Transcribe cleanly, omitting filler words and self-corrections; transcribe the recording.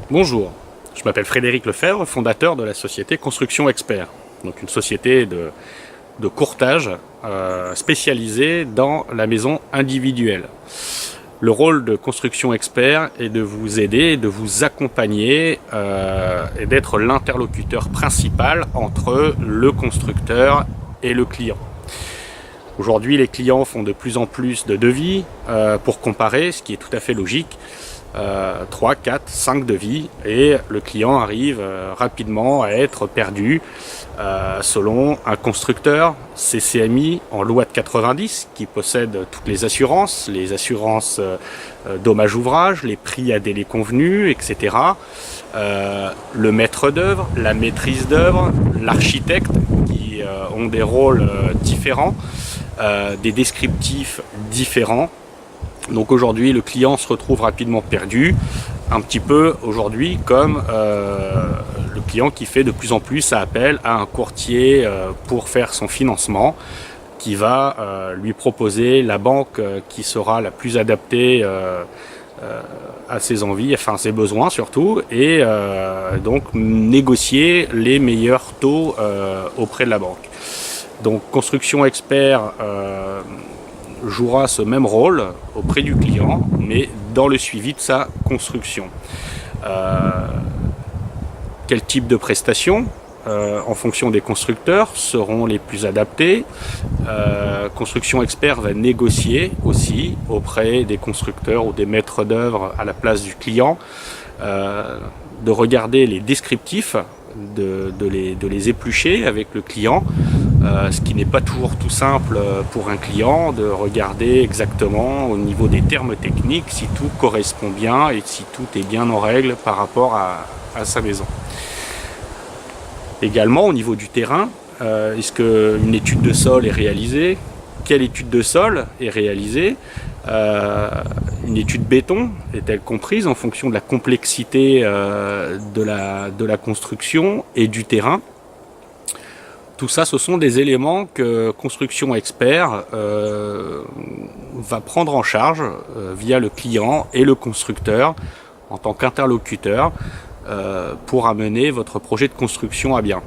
Bonjour, je m'appelle Frédéric Lefebvre, fondateur de la société Construction Expert, donc une société de courtage spécialisée dans la maison individuelle. Le rôle de Construction Expert est de vous aider, de vous accompagner et d'être l'interlocuteur principal entre le constructeur et le client. Aujourd'hui, les clients font de plus en plus de devis pour comparer, ce qui est tout à fait logique. 3, 4, 5 devis et le client arrive rapidement à être perdu selon un constructeur CCMI en loi de 90 qui possède toutes les assurances dommages ouvrages, les prix à délai convenu, etc. Le maître d'œuvre, la maîtrise d'œuvre, l'architecte qui ont des rôles différents, des descriptifs différents. Donc aujourd'hui, le client se retrouve rapidement perdu, un petit peu aujourd'hui comme le client qui fait de plus en plus appel à un courtier pour faire son financement, qui va lui proposer la banque qui sera la plus adaptée à ses envies, enfin à ses besoins surtout, et donc négocier les meilleurs taux auprès de la banque. Donc Construction Expert jouera ce même rôle auprès du client, mais dans le suivi de sa construction. Quel type de prestations en fonction des constructeurs seront les plus adaptées? Construction Expert va négocier aussi auprès des constructeurs ou des maîtres d'œuvre à la place du client, de regarder les descriptifs, de les éplucher avec le client, ce qui n'est pas toujours tout simple pour un client, de regarder exactement au niveau des termes techniques si tout correspond bien et si tout est bien en règle par rapport à sa maison. Également au niveau du terrain, est-ce qu'une étude de sol est réalisée? Quelle étude de sol est réalisée? Une étude béton est-elle comprise en fonction de la complexité de la construction et du terrain? Tout ça, ce sont des éléments que Construction Expert va prendre en charge via le client et le constructeur en tant qu'interlocuteur pour amener votre projet de construction à bien.